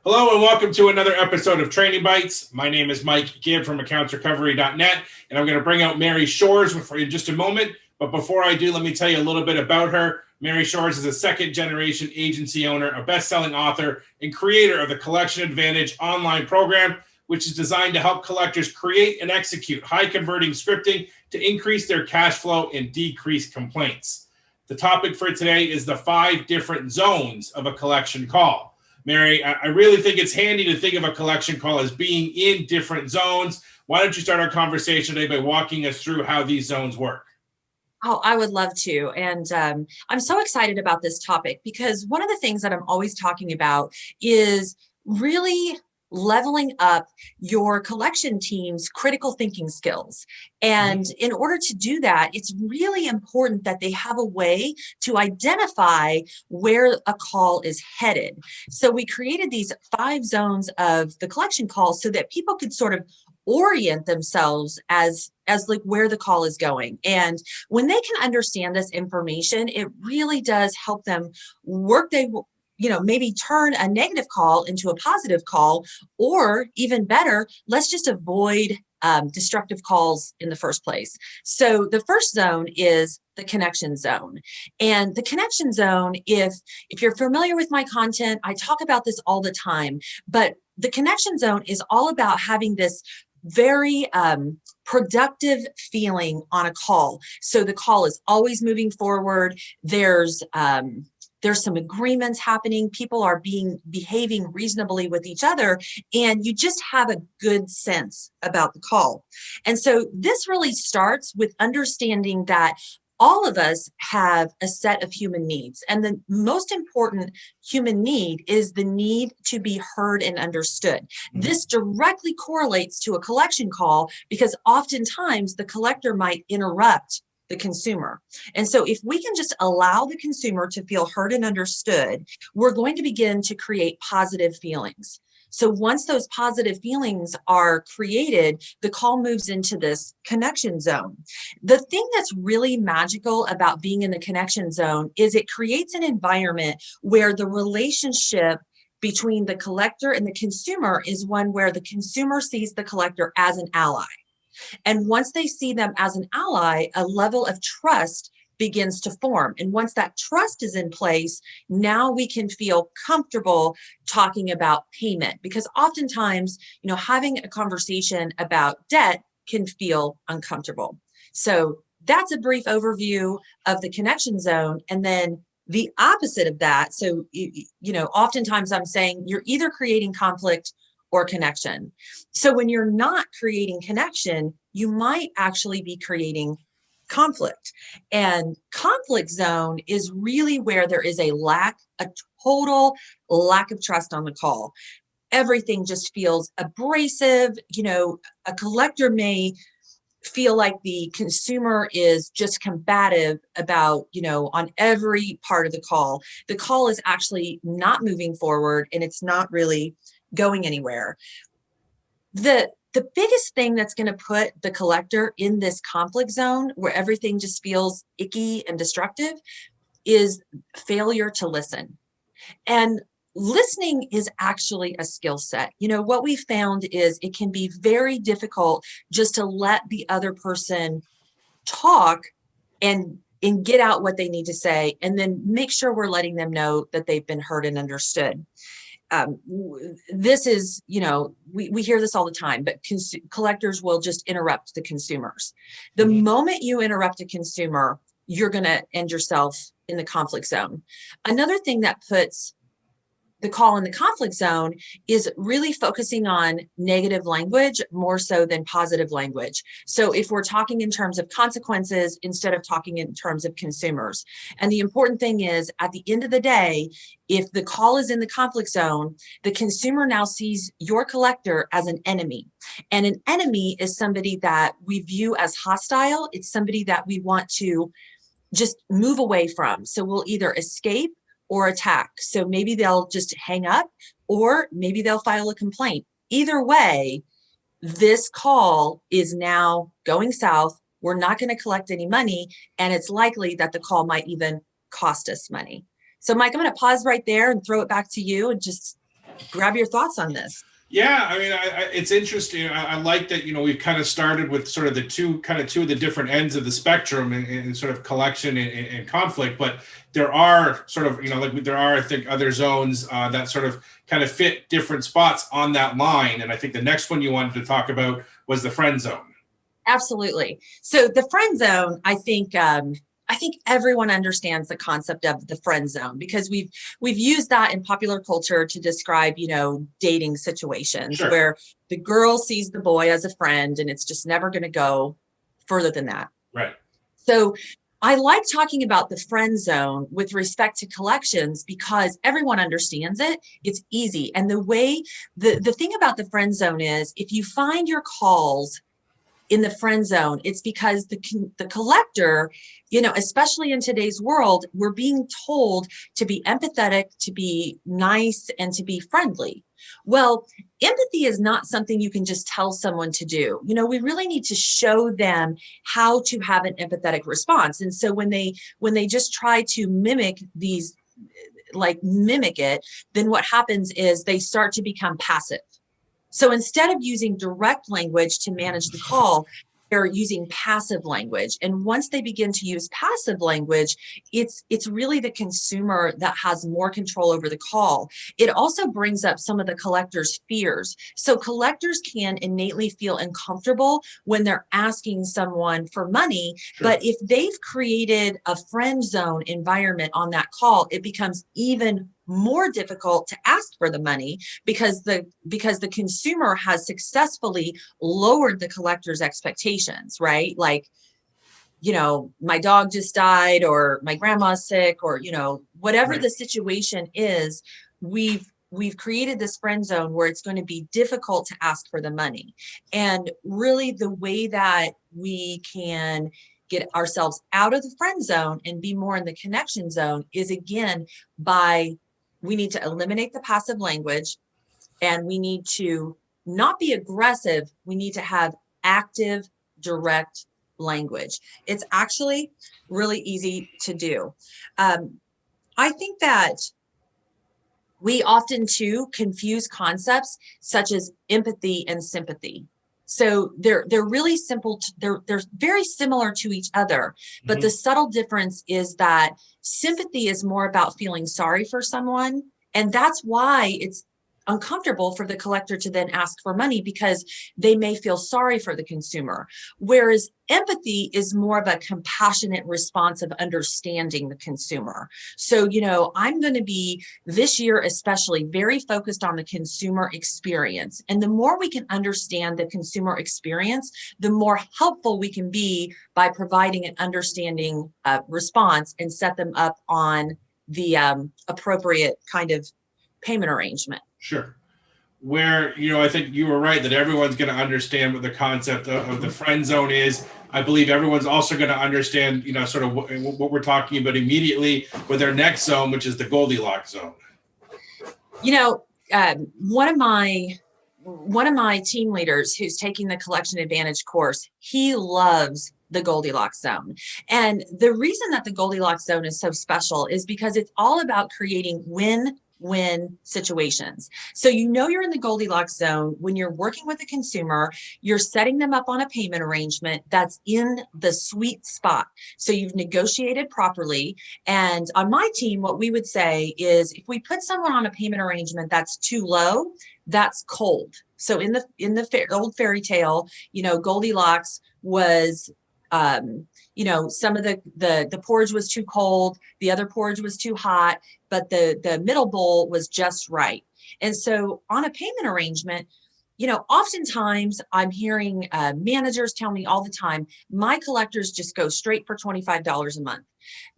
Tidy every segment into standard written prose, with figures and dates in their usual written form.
Hello and welcome to another episode of Training Bytes. My name is Mike Gibb from accountsrecovery.net, and I'm going to bring out Mary Shores for you in just a moment. But before I do, let me tell you a little bit about her. Mary Shores is a second-generation agency owner, a best-selling author, and creator of the Collection Advantage online program, which is designed to help collectors create and execute high-converting scripting to increase their cash flow and decrease complaints. The topic for today is the 5 different zones of a collection call. Mary, I really think it's handy to think of a collection call as being in different zones. Why don't you start our conversation today by walking us through how these zones work? Oh, I would love to. And I'm so excited about this topic because one of the things that I'm always talking about is really leveling up your collection team's critical thinking skills. And in order to do that, it's really important that they have a way to identify where a call is headed. So we created these 5 zones of the collection call so that people could sort of orient themselves as like where the call is going. And when they can understand this information, it really does help them maybe turn a negative call into a positive call, or even better, let's just avoid destructive calls in the first place. So the first zone is the connection zone. And the connection zone, if you're familiar with my content, I talk about this all the time, but the connection zone is all about having this very productive feeling on a call. So the call is always moving forward. There's some agreements happening. People are behaving reasonably with each other, and you just have a good sense about the call. And so this really starts with understanding that all of us have a set of human needs. And the most important human need is the need to be heard and understood. This directly correlates to a collection call because oftentimes the collector might interrupt the consumer. And so if we can just allow the consumer to feel heard and understood, we're going to begin to create positive feelings. So once those positive feelings are created, the call moves into this connection zone. The thing that's really magical about being in the connection zone is it creates an environment where the relationship between the collector and the consumer is one where the consumer sees the collector as an ally. And once they see them as an ally, a level of trust begins to form. And once that trust is in place, now we can feel comfortable talking about payment, because oftentimes, having a conversation about debt can feel uncomfortable. So that's a brief overview of the connection zone. And then the opposite of that. So, oftentimes I'm saying you're either creating conflict or connection. So when you're not creating connection, you might actually be creating conflict. And conflict zone is really where there is a total lack of trust on the call. Everything just feels abrasive. A collector may feel like the consumer is just combative about, on every part of the call. The call is actually not moving forward and it's not really going anywhere. The biggest thing that's going to put the collector in this conflict zone where everything just feels icky and destructive is failure to listen. And listening is actually a skill set. What we found is it can be very difficult just to let the other person talk and get out what they need to say, and then make sure we're letting them know that they've been heard and understood. This is, we hear this all the time, but collectors will just interrupt the consumers. The moment you interrupt a consumer, you're going to end yourself in the conflict zone. Another thing that puts the call in the conflict zone is really focusing on negative language more so than positive language. So if we're talking in terms of consequences instead of talking in terms of consumers. And the important thing is, at the end of the day, if the call is in the conflict zone, the consumer now sees your collector as an enemy. And an enemy is somebody that we view as hostile. It's somebody that we want to just move away from. So we'll either escape or attack. So maybe they'll just hang up, or maybe they'll file a complaint. Either way, this call is now going south. We're not going to collect any money, and it's likely that the call might even cost us money. So Mike, I'm going to pause right there and throw it back to you and just grab your thoughts on this. Yeah, I mean, it's interesting. I like that, we've kind of started with sort of two of the different ends of the spectrum in sort of collection and conflict, but there are sort of, there are, I think, other zones that sort of kind of fit different spots on that line. And I think the next one you wanted to talk about was the friend zone. Absolutely. So the friend zone, I think everyone understands the concept of the friend zone, because we've used that in popular culture to describe, dating situations. Sure. Where the girl sees the boy as a friend and it's just never going to go further than that. Right. So I like talking about the friend zone with respect to collections because everyone understands it. It's easy. And the thing about the friend zone is, if you find your calls in the friend zone, it's because the collector, especially in today's world, we're being told to be empathetic, to be nice, and to be friendly. Well, empathy is not something you can just tell someone to do. We really need to show them how to have an empathetic response. And so when they just try to mimic it, then what happens is they start to become passive. So instead of using direct language to manage the call, they're using passive language. And once they begin to use passive language, it's really the consumer that has more control over the call. It also brings up some of the collector's fears. So collectors can innately feel uncomfortable when they're asking someone for money. Sure. But if they've created a friend zone environment on that call, it becomes even more difficult to ask for the money because the consumer has successfully lowered the collector's expectations, right? Like, my dog just died, or my grandma's sick, or, whatever right. The situation is, we've created this friend zone where it's going to be difficult to ask for the money. And really the way that we can get ourselves out of the friend zone and be more in the connection zone is, again, we need to eliminate the passive language, and we need to not be aggressive. We need to have active, direct language. It's actually really easy to do. I think that we often too confuse concepts such as empathy and sympathy. So they're really simple. They're very similar to each other, but mm-hmm. The subtle difference is that sympathy is more about feeling sorry for someone, and that's why it's uncomfortable for the collector to then ask for money, because they may feel sorry for the consumer. Whereas empathy is more of a compassionate response of understanding the consumer. So, I'm going to be this year especially very focused on the consumer experience. And the more we can understand the consumer experience, the more helpful we can be by providing an understanding response and set them up on the appropriate kind of payment arrangement. Sure. Where, I think you were right that everyone's going to understand what the concept of the friend zone is. I believe everyone's also going to understand, sort of what we're talking about immediately with their next zone, which is the Goldilocks zone. One of my team leaders who's taking the Collection Advantage course, he loves the Goldilocks zone. And the reason that the Goldilocks zone is so special is because it's all about creating win-win situations. So you're in the Goldilocks zone when you're working with a consumer, you're setting them up on a payment arrangement that's in the sweet spot. So you've negotiated properly. And on my team, what we would say is, if we put someone on a payment arrangement that's too low, that's cold. So in the old fairy tale, Goldilocks was some of the porridge was too cold, the other porridge was too hot, but the middle bowl was just right. And so on a payment arrangement, oftentimes I'm hearing managers tell me all the time, my collectors just go straight for $25 a month.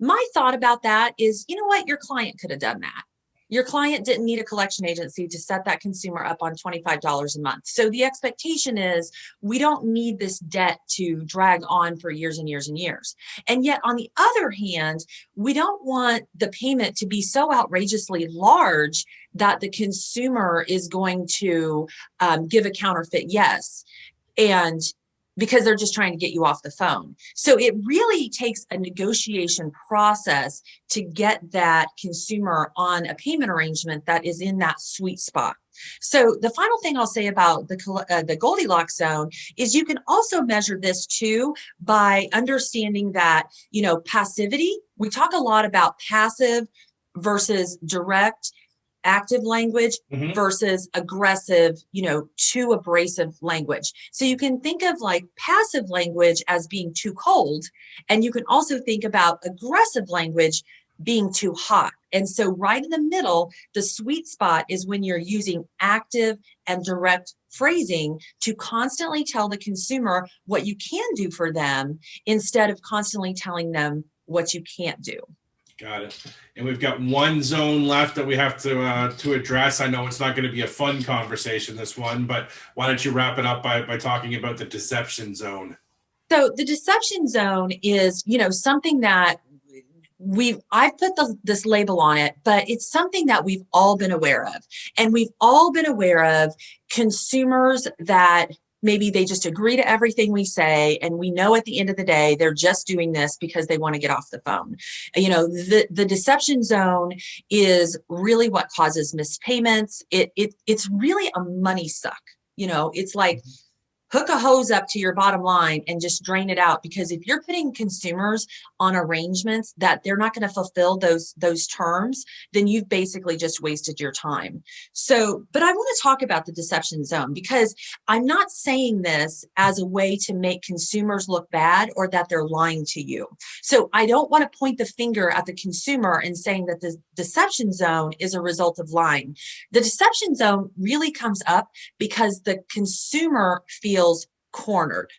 My thought about that is, your client could have done that. Your client didn't need a collection agency to set that consumer up on $25 a month. So the expectation is, we don't need this debt to drag on for years and years and years. And yet, on the other hand, we don't want the payment to be so outrageously large that the consumer is going to give a counterfeit yes. And because they're just trying to get you off the phone. So it really takes a negotiation process to get that consumer on a payment arrangement that is in that sweet spot. So the final thing I'll say about the Goldilocks zone is you can also measure this too by understanding that, passivity, we talk a lot about passive versus direct, active language versus aggressive, too abrasive language. So you can think of like passive language as being too cold, and you can also think about aggressive language being too hot. And so right in the middle, the sweet spot is when you're using active and direct phrasing to constantly tell the consumer what you can do for them instead of constantly telling them what you can't do. Got it. And we've got one zone left that we have to address. I know it's not going to be a fun conversation, this one, but why don't you wrap it up by talking about the deception zone? So the deception zone is, something that I've put this label on it, but it's something that we've all been aware of. And we've all been aware of consumers that maybe they just agree to everything we say, and we know at the end of the day, they're just doing this because they want to get off the phone. The deception zone is really what causes mispayments. It's really a money suck. It's like, hook a hose up to your bottom line and just drain it out, because if you're putting consumers on arrangements that they're not going to fulfill those terms, then you've basically just wasted your time. So, but I want to talk about the deception zone, because I'm not saying this as a way to make consumers look bad or that they're lying to you. So I don't want to point the finger at the consumer and saying that the deception zone is a result of lying. The deception zone really comes up because the consumer feels cornered.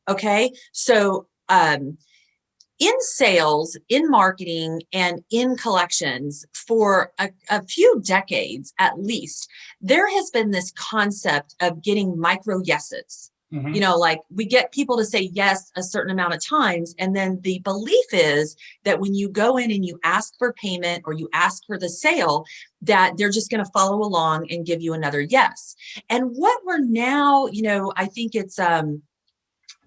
Okay. So, in sales, in marketing, and in collections for a few decades, at least, there has been this concept of getting micro yeses. Like we get people to say yes a certain amount of times. And then the belief is that when you go in and you ask for payment or you ask for the sale, that they're just going to follow along and give you another yes. And what we're now, I think it's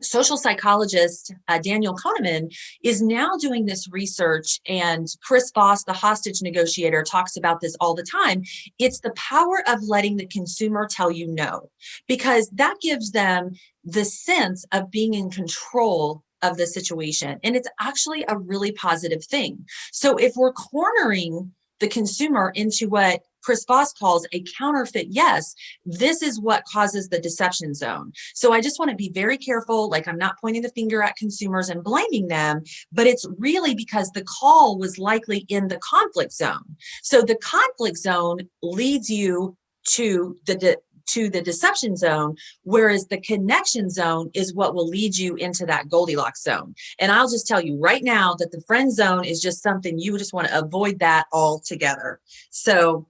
social psychologist Daniel Kahneman is now doing this research, and Chris Voss, the hostage negotiator, talks about this all the time. It's the power of letting the consumer tell you no, because that gives them the sense of being in control of the situation. And it's actually a really positive thing. So if we're cornering the consumer into what Chris Voss calls a counterfeit yes, this is what causes the deception zone. So I just want to be very careful. Like, I'm not pointing the finger at consumers and blaming them, but it's really because the call was likely in the conflict zone. So the conflict zone leads you to the deception zone, whereas the connection zone is what will lead you into that Goldilocks zone. And I'll just tell you right now that the friend zone is just something you just want to avoid that altogether. So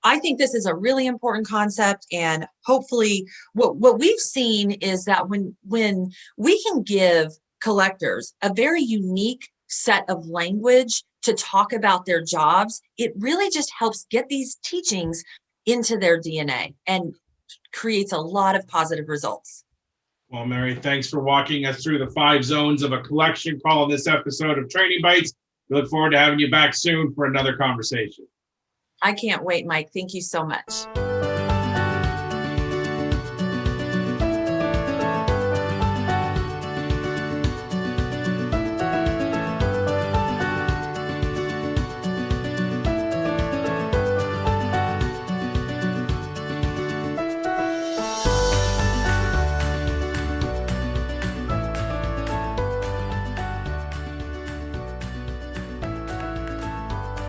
I think this is a really important concept, and hopefully what we've seen is that when we can give collectors a very unique set of language to talk about their jobs, it really just helps get these teachings into their DNA and creates a lot of positive results. Well, Mary, thanks for walking us through the 5 zones of a collection call in this episode of Training Bytes. We look forward to having you back soon for another conversation. I can't wait, Mike. Thank you so much.